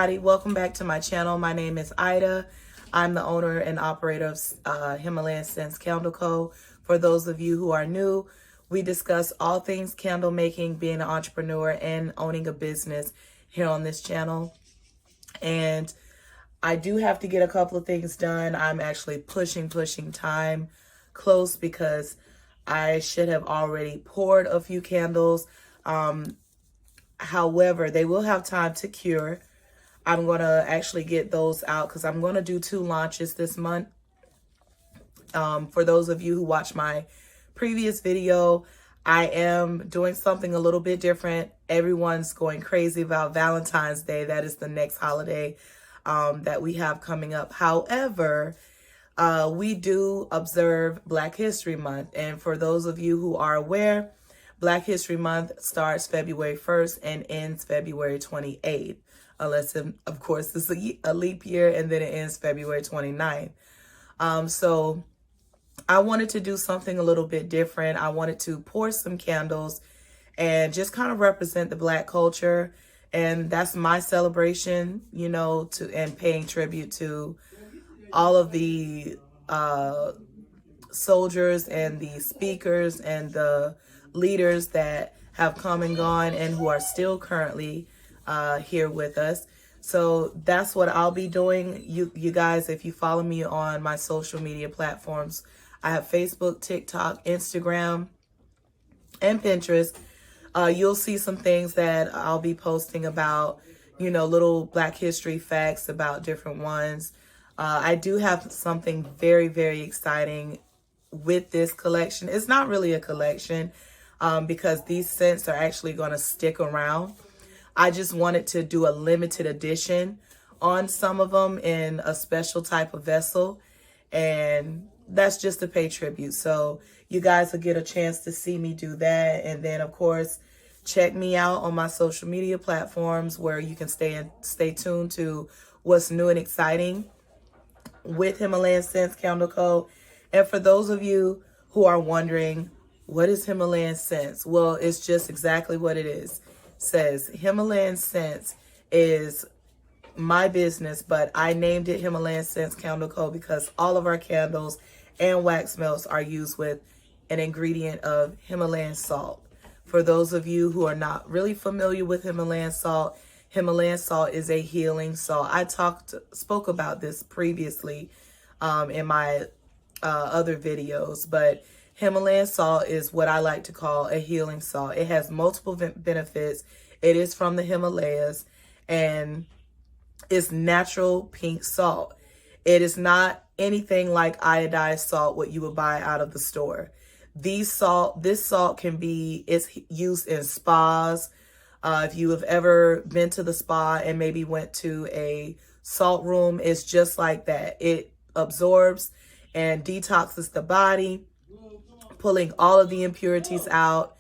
everybody, welcome back to my channel. My name is Ida. I'm the owner and operator of Himalayan Scents Candle Co. For those of you who are new, we discuss all things candle making, being an entrepreneur, and owning a business here on this channel. And I do have to get a couple of things done. I'm actually pushing time close because I should have already poured a few candles. However, they will have time to cure. I'm going to actually get those out because I'm going to do 2 launches this month. For those of you who watched my previous video, I am doing something a little bit different. Everyone's going crazy about Valentine's Day. That is the next holiday that we have coming up. However, we do observe Black History Month. And for those of you who are aware, Black History Month starts February 1st and ends February 28th. Unless, of course, it's a leap year, and then it ends February 29th. So I wanted to do something a little bit different. I wanted to pour some candles and just kind of represent the Black culture. And that's my celebration, you know, and paying tribute to all of the soldiers and the speakers and the leaders that have come and gone and who are still currently here with us. So that's what I'll be doing. You guys, if you follow me on my social media platforms, I have Facebook, TikTok, Instagram, and Pinterest. You'll see some things that I'll be posting about, you know, little Black history facts about different ones. I do have something very, very exciting with this collection. It's not really a collection because these scents are actually going to stick around. I just wanted to do a limited edition on some of them in a special type of vessel. And that's just to pay tribute. So you guys will get a chance to see me do that. And then, of course, check me out on my social media platforms where you can stay tuned to what's new and exciting with Himalayan Scents Candle Co. And for those of you who are wondering, what is Himalayan Scents? Well, it's just exactly what it is. It says Himalayan Scents is my business, but I named it Himalayan Scents Candle Co. because all of our candles and wax melts are used with an ingredient of Himalayan salt. For those of you who are not really familiar with Himalayan salt is a healing salt. I spoke about this previously in my other videos, but Himalayan salt is what I like to call a healing salt. It has multiple benefits. It is from the Himalayas, and it's natural pink salt. It is not anything like iodized salt, what you would buy out of the store. This salt it's used in spas. If you have ever been to the spa and maybe went to a salt room, it's just like that. It absorbs and detoxes the body, pulling all of the impurities out.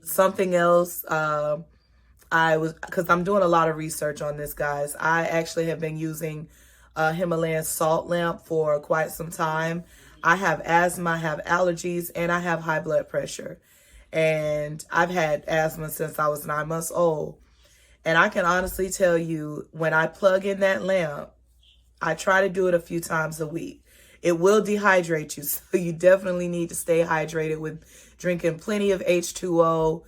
Something else, because I'm doing a lot of research on this, guys. I actually have been using a Himalayan salt lamp for quite some time. I have asthma, I have allergies, and I have high blood pressure. And I've had asthma since I was 9 months old. And I can honestly tell you, when I plug in that lamp, I try to do it a few times a week. It will dehydrate you, so you definitely need to stay hydrated with drinking plenty of H2O.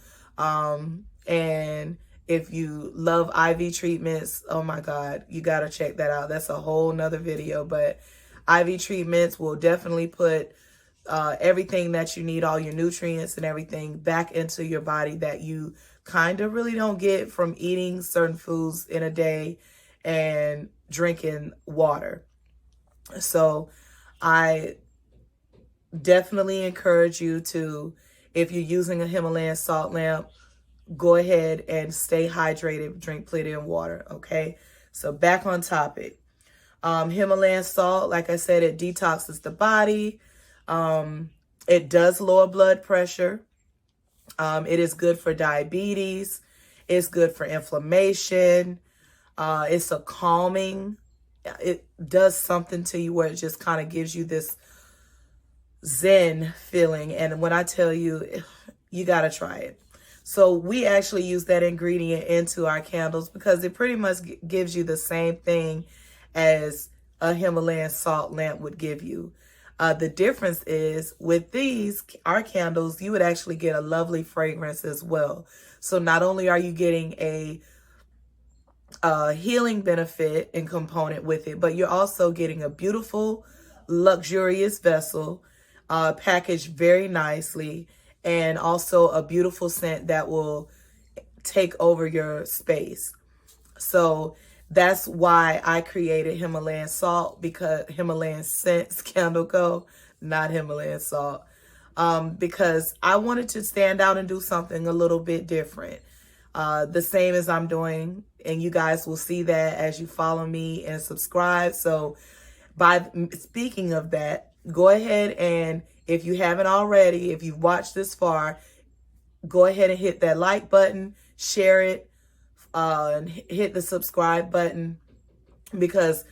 And if you love IV treatments, oh my God, you got to check that out. That's a whole nother video. But IV treatments will definitely put everything that you need, all your nutrients and everything, back into your body that you kind of really don't get from eating certain foods in a day and drinking water. So I definitely encourage you to, if you're using a Himalayan salt lamp, go ahead and stay hydrated, drink plenty of water, okay? So back on topic. Himalayan salt, like I said, it detoxes the body. It does lower blood pressure. It is good for diabetes. It's good for inflammation. It's a calming. It does something to you where it just kind of gives you this zen feeling. And when I tell you, you got to try it. So we actually use that ingredient into our candles because it pretty much gives you the same thing as a Himalayan salt lamp would give you. The difference is with these, our candles, you would actually get a lovely fragrance as well. So not only are you getting a healing benefit and component with it, but you're also getting a beautiful, luxurious vessel, packaged very nicely, and also a beautiful scent that will take over your space. So that's why I created Himalayan salt, because Himalayan scents Candle Co, not Himalayan salt, because I wanted to stand out and do something a little bit different. The same as I'm doing, and you guys will see that as you follow me and subscribe. So by speaking of that, go ahead and if you haven't already, if you've watched this far, go ahead and hit that like button, share it, and hit the subscribe button, because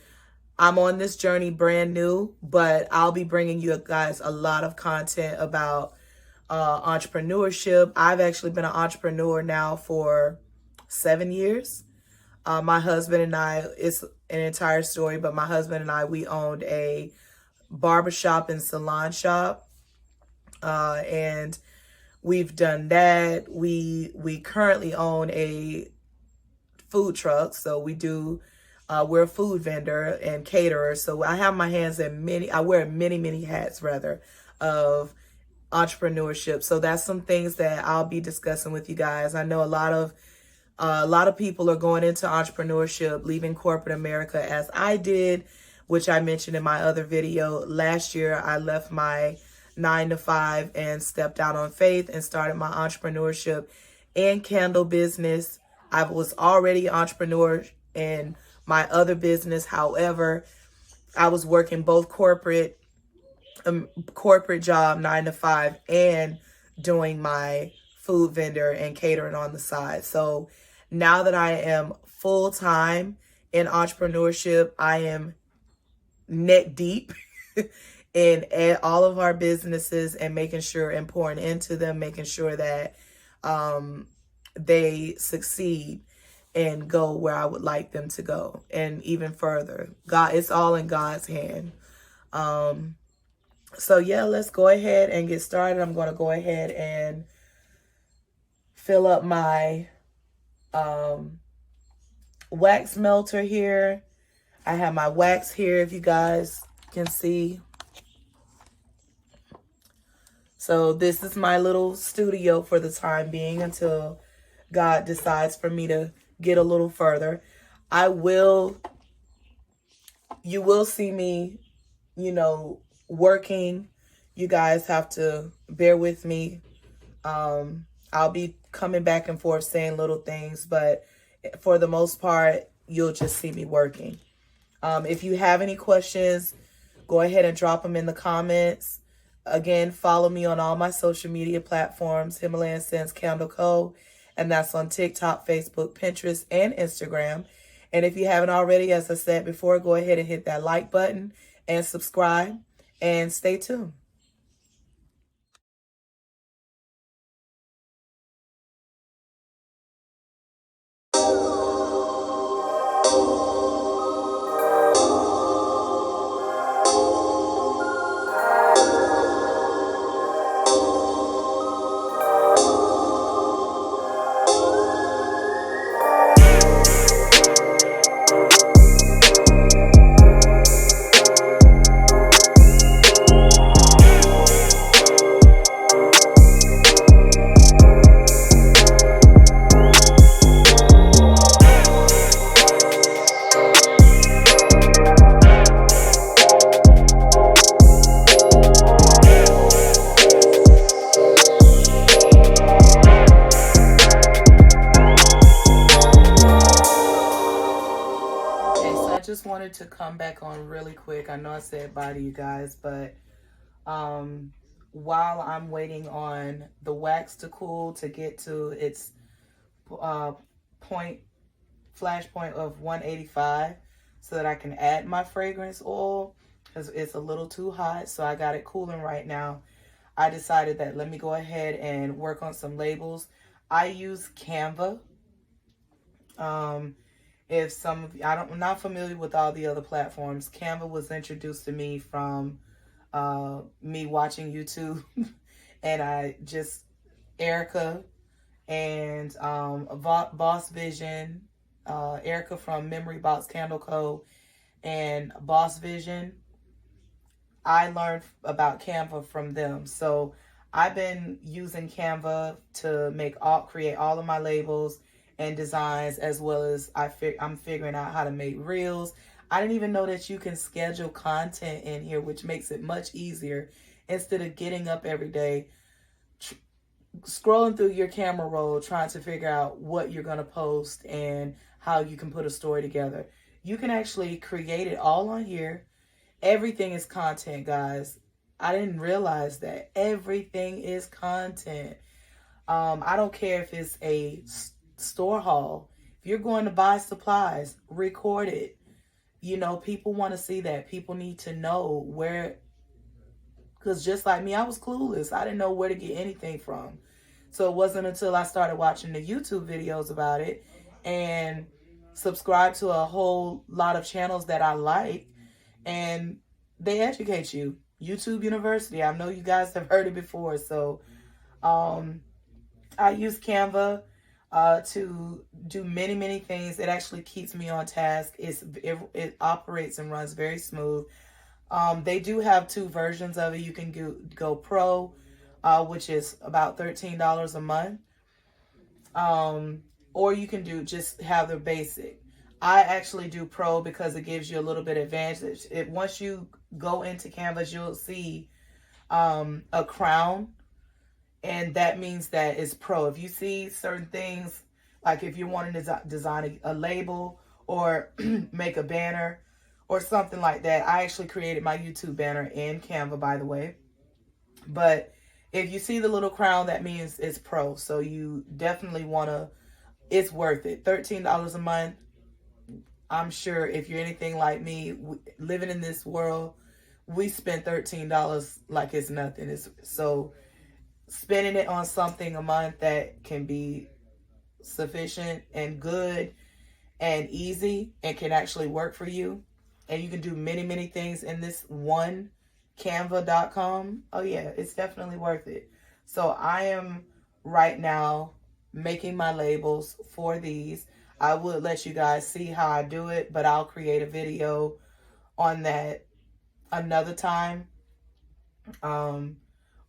I'm on this journey brand new, but I'll be bringing you guys a lot of content about entrepreneurship. I've actually been an entrepreneur now for 7 years. My husband and I, it's an entire story, but my husband and I, we owned a barbershop and salon shop. And we've done that. We currently own a food truck. So we do, we're a food vendor and caterer. So I have my hands in I wear many hats rather of entrepreneurship. So that's some things that I'll be discussing with you guys. I know a lot of people are going into entrepreneurship, leaving corporate America as I did, which I mentioned in my other video. Last year, I left my 9-to-5 and stepped out on faith and started my entrepreneurship and candle business. I was already an entrepreneur in my other business. However, I was working both corporate job 9-to-5 and doing my food vendor and catering on the side. So now that I am full-time in entrepreneurship, I am neck deep in all of our businesses and making sure and pouring into them, making sure that they succeed and go where I would like them to go, and even further. God, it's all in God's hand. So yeah, let's go ahead and get started. I'm going to go ahead and fill up my wax melter here. I have my wax here, if you guys can see. So this is my little studio for the time being until God decides for me to get a little further. You will see me, working. You guys have to bear with me. I'll be coming back and forth saying little things, but for the most part, you'll just see me working. If you have any questions, go ahead and drop them in the comments. Again, follow me on all my social media platforms, Himalayan Scents Candle Co. And that's on TikTok, Facebook, Pinterest, and Instagram. And if you haven't already, as I said before, go ahead and hit that like button and subscribe and stay tuned. Just wanted to come back on really quick. I know I said bye to you guys, but while I'm waiting on the wax to cool to get to its flash point of 185 so that I can add my fragrance oil, because it's a little too hot, so I got it cooling right now. I decided that let me go ahead and work on some labels. I use Canva. If some of you, I'm not familiar with all the other platforms. Canva was introduced to me from me watching YouTube, and Erica and Boss Vision, Erica from Memory Box Candle Co. and Boss Vision. I learned about Canva from them. So I've been using Canva to create all of my labels and designs, as well as I'm figuring out how to make reels. I didn't even know that you can schedule content in here, which makes it much easier instead of getting up every day, scrolling through your camera roll, trying to figure out what you're going to post and how you can put a story together. You can actually create it all on here. Everything is content, guys. I didn't realize that. Everything is content. I don't care if it's a store haul. If you're going to buy supplies, record it. You know, people want to see that. People need to know where, because just like me, I was clueless. I didn't know where to get anything from. So it wasn't until I started watching the YouTube videos about it and subscribed to a whole lot of channels that I like, and they educate you. YouTube University. I know you guys have heard it before. So I use Canva to do many, many things. It actually keeps me on task. It operates and runs very smooth. They do have 2 versions of it. You can go Pro, which is about $13 a month. Or you can just have the basic. I actually do Pro because it gives you a little bit of advantage. Once you go into Canvas, you'll see a crown, and that means that it's Pro. If you see certain things, like if you're wanting to design a label or make a banner or something like that, I actually created my YouTube banner in Canva, by the way. But if you see the little crown, that means it's Pro. So you definitely want to, it's worth it. $13 a month. I'm sure if you're anything like me, living in this world, we spend $13 like it's nothing. So spending it on something a month that can be sufficient and good and easy and can actually work for you, and you can do many, many things in this one canva.com. Oh yeah, it's definitely worth it. So I am right now making my labels for these. I would let you guys see how I do it, but I'll create a video on that another time.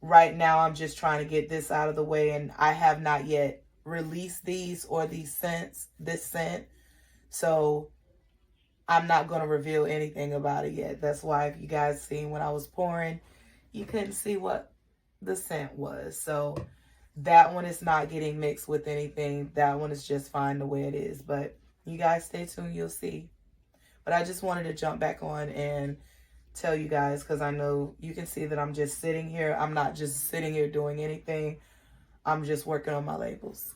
Right now I'm just trying to get this out of the way, and I have not yet released these or this scent. So I'm not going to reveal anything about it yet. That's why if you guys seen when I was pouring, you couldn't see what the scent was. So that one is not getting mixed with anything. That one is just fine the way it is. But you guys stay tuned, you'll see. But I just wanted to jump back on and tell you guys, because I know you can see that I'm just sitting here. I'm not just sitting here doing anything. I'm just working on my labels.